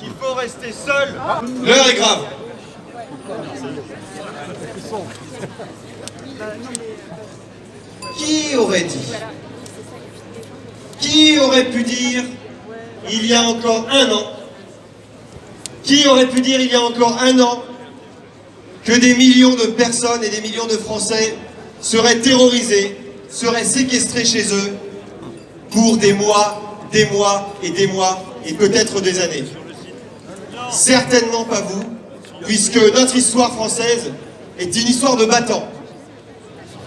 qu'il faut rester seul. L'heure est grave. Qui aurait dit? Qui aurait pu dire il y a encore un an? Qui aurait pu dire il y a encore un an que des millions de personnes et des millions de Français seraient terrorisés, seraient séquestrés chez eux pour des mois et des mois et peut-être des années? Certainement pas vous, puisque notre histoire française est une histoire de battants.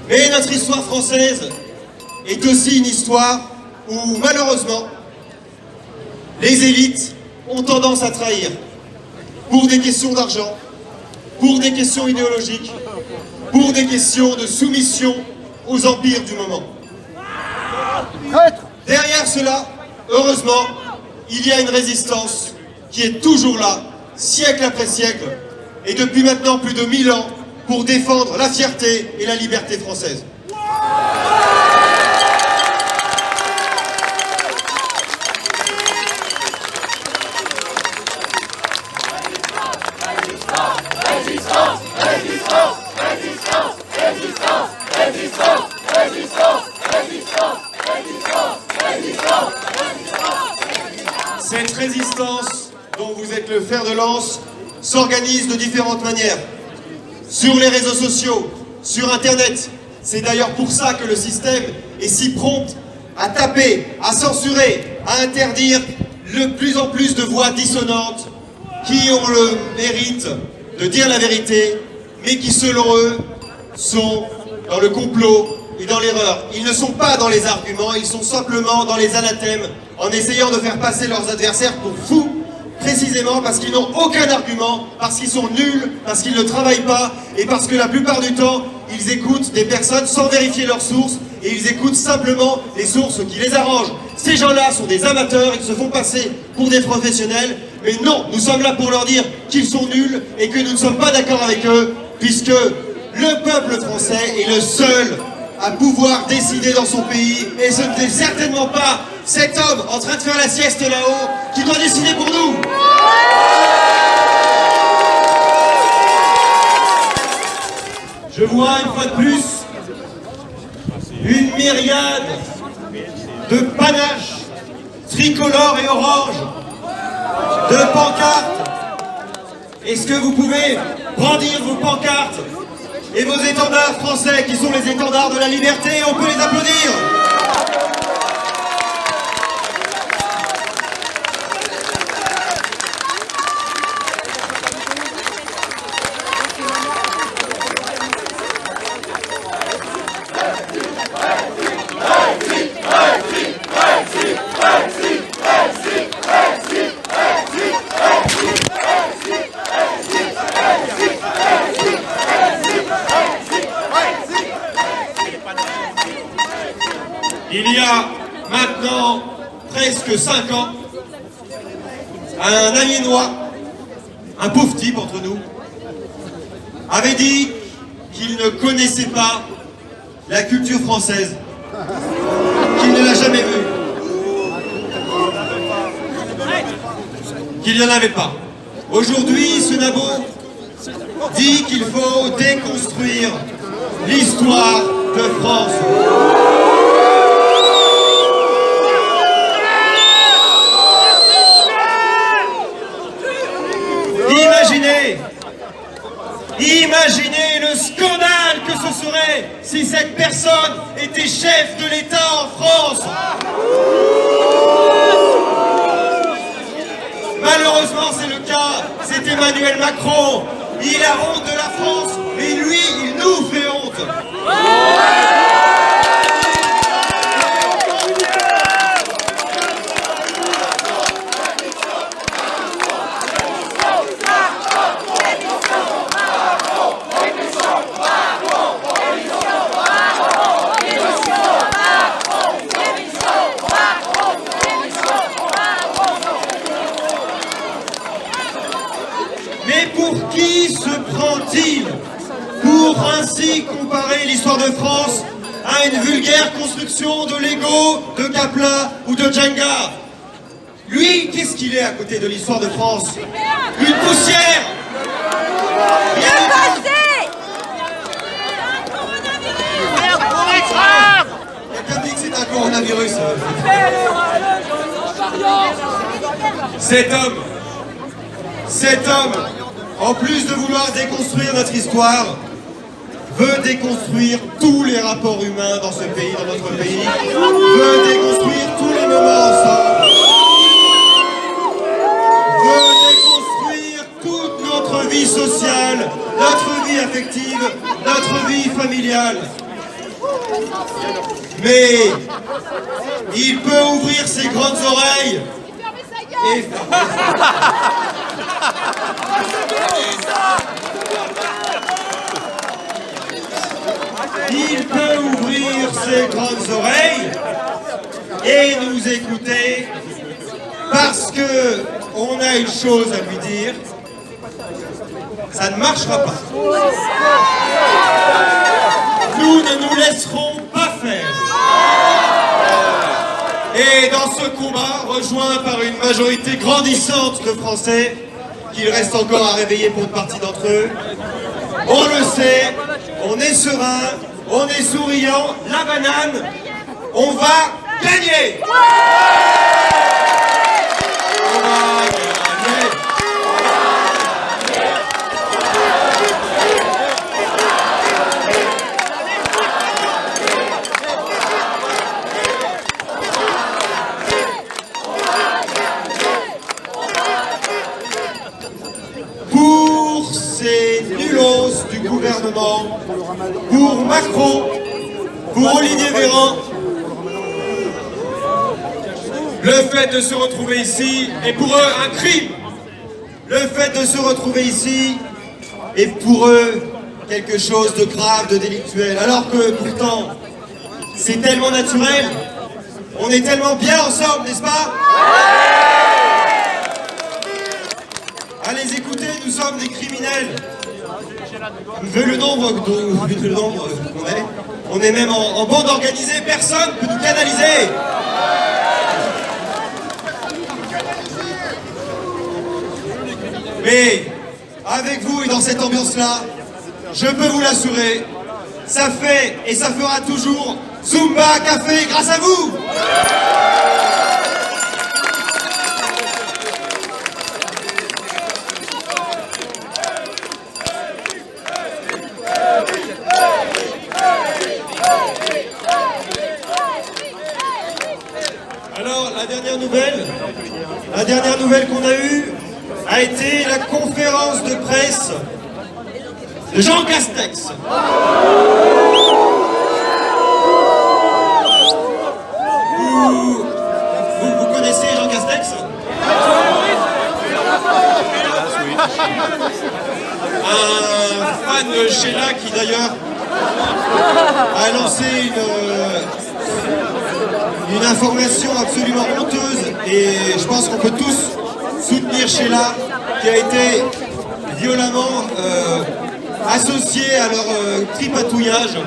Mais notre histoire française est aussi une histoire où, malheureusement, les élites ont tendance à trahir pour des questions d'argent, pour des questions idéologiques, pour des questions de soumission aux empires du moment. Derrière cela, heureusement, il y a une résistance qui est toujours là, siècle après siècle, et depuis maintenant plus de 1000 ans, pour défendre la fierté et la liberté française. Cette résistance, dont vous êtes le fer de lance, s'organise de différentes manières. Sur les réseaux sociaux, sur Internet. C'est d'ailleurs pour ça que le système est si prompt à taper, à censurer, à interdire de plus en plus de voix dissonantes qui ont le mérite de dire la vérité, mais qui, selon eux, sont dans le complot et dans l'erreur. Ils ne sont pas dans les arguments, ils sont simplement dans les anathèmes, en essayant de faire passer leurs adversaires pour fous, précisément parce qu'ils n'ont aucun argument, parce qu'ils sont nuls, parce qu'ils ne travaillent pas, et parce que la plupart du temps, ils écoutent des personnes sans vérifier leurs sources, et ils écoutent simplement les sources qui les arrangent. Ces gens-là sont des amateurs, ils se font passer pour des professionnels, mais non, nous sommes là pour leur dire qu'ils sont nuls, et que nous ne sommes pas d'accord avec eux, puisque le peuple français est le seul à pouvoir décider dans son pays, et ce n'est certainement pas cet homme en train de faire la sieste là-haut qui doit décider pour nous. Je vois une fois de plus une myriade de panaches tricolores et oranges, de pancartes. Est-ce que vous pouvez brandir vos pancartes et vos étendards français qui sont les étendards de la liberté? On peut les applaudir. Il y a maintenant presque 5 ans, un Amiénois, un pauvre type entre nous, avait dit qu'il ne connaissait pas la culture française, qu'il ne l'a jamais vue, qu'il n'y en avait pas. Aujourd'hui, ce nabo dit qu'il faut déconstruire l'histoire de France. Imaginez le scandale que ce serait si cette personne était chef de l'État en France. Malheureusement, c'est le cas, c'est Emmanuel Macron. Il a honte de la France, mais lui, il nous fait honte. Mais pour qui se prend-il pour ainsi comparer l'histoire de France à une vulgaire construction de Lego, de Kapla ou de Jenga? Lui, qu'est-ce qu'il est à côté de l'histoire de France? Une poussière. Rien du tout. Quelqu'un dit que c'est un coronavirus. Cet homme, en plus de vouloir déconstruire notre histoire, veut déconstruire tous les rapports humains dans ce pays, dans notre pays, veut déconstruire tous les moments ensemble, veut déconstruire toute notre vie sociale, notre vie affective, notre vie familiale. Mais il peut ouvrir ses grandes oreilles et il peut ouvrir ses grandes oreilles et nous écouter parce que on a une chose à lui dire, ça ne marchera pas. Nous ne nous laisserons pas faire. Et dans ce combat, rejoint par une majorité grandissante de Français, qu'il reste encore à réveiller pour une partie d'entre eux, on le sait, on est serein, on est souriant, la banane, on va gagner. On va gagner. Pour ces nulos du gouvernement, pour Macron, pour Olivier Véran, le fait de se retrouver ici est pour eux un crime. Le fait de se retrouver ici est pour eux quelque chose de grave, de délictuel. Alors que pourtant, c'est tellement naturel, on est tellement bien ensemble, n'est-ce pas? Allez écoutez, nous sommes des criminels. Vu le nombre qu'on est, on est même en bande organisée, personne ne peut nous canaliser. Mais avec vous et dans cette ambiance-là, je peux vous l'assurer, ça fait et ça fera toujours Zumba Café grâce à vous. Alors, la dernière nouvelle qu'on a eue a été la conférence de presse de Jean Castex. Vous connaissez Jean Castex? Un fan de Sheila qui d'ailleurs a lancé une information absolument honteuse, et je pense qu'on peut tous soutenir Sheila, qui a été violemment associée à leur tripatouillage,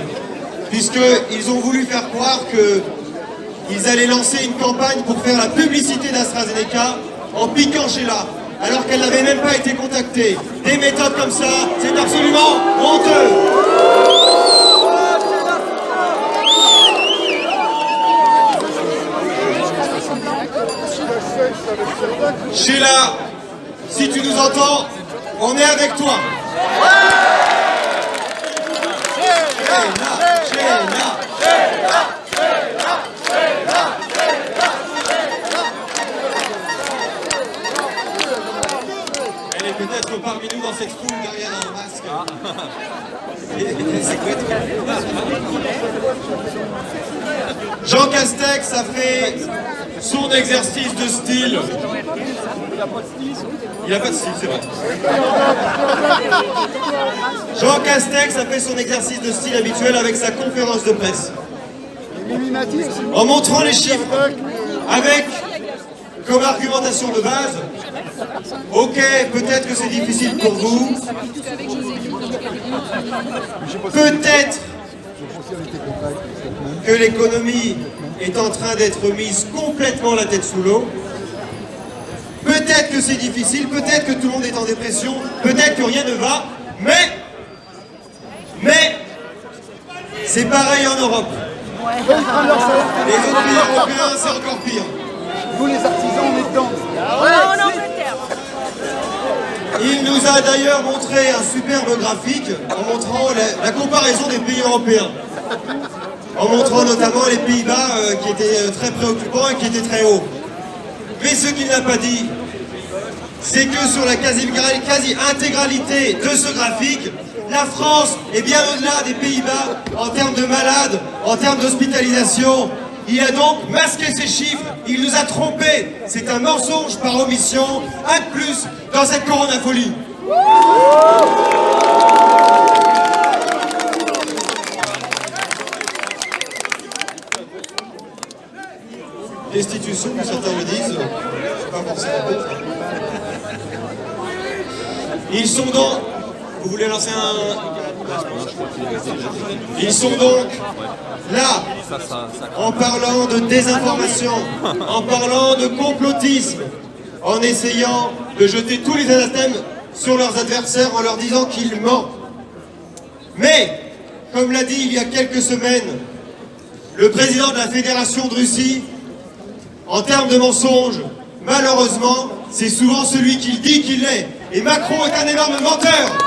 puisqu'ils ont voulu faire croire qu'ils allaient lancer une campagne pour faire la publicité d'AstraZeneca en piquant Sheila, alors qu'elle n'avait même pas été contactée. Des méthodes comme ça, c'est absolument honteux. Sheila, si tu nous entends, on est avec toi. Elle est peut-être parmi nous dans cette foule derrière un masque. Jean Castex a fait son exercice de style. Il n'a pas de style, c'est vrai. Jean Castex a fait son exercice de style habituel avec sa conférence de presse. En montrant les chiffres, avec comme argumentation de base, ok, peut-être que c'est difficile pour vous, peut-être que l'économie est en train d'être mise complètement la tête sous l'eau, peut-être que c'est difficile, peut-être que tout le monde est en dépression, peut-être que rien ne va, mais c'est pareil en Europe. Les autres pays européens, c'est encore pire. Vous les artisans, on est dedans. En Angleterre. Il nous a d'ailleurs montré un superbe graphique en montrant la comparaison des pays européens. En montrant notamment les Pays-Bas qui étaient très préoccupants et qui étaient très hauts. Mais ce qu'il n'a pas dit, c'est que sur la quasi-intégralité de ce graphique, la France est bien au-delà des Pays-Bas en termes de malades, en termes d'hospitalisation. Il a donc masqué ces chiffres, il nous a trompés. C'est un mensonge par omission, un de plus dans cette coronafolie. Destitution, certains le disent, c'est pas forcément bon. Ils sont donc... Vous voulez lancer un... Ils sont donc là, en parlant de désinformation, en parlant de complotisme, en essayant de jeter tous les anathèmes sur leurs adversaires en leur disant qu'ils mentent. Mais, comme l'a dit il y a quelques semaines, le président de la Fédération de Russie, en termes de mensonges, malheureusement, c'est souvent celui qui dit qu'il l'est. Et Macron est un énorme menteur.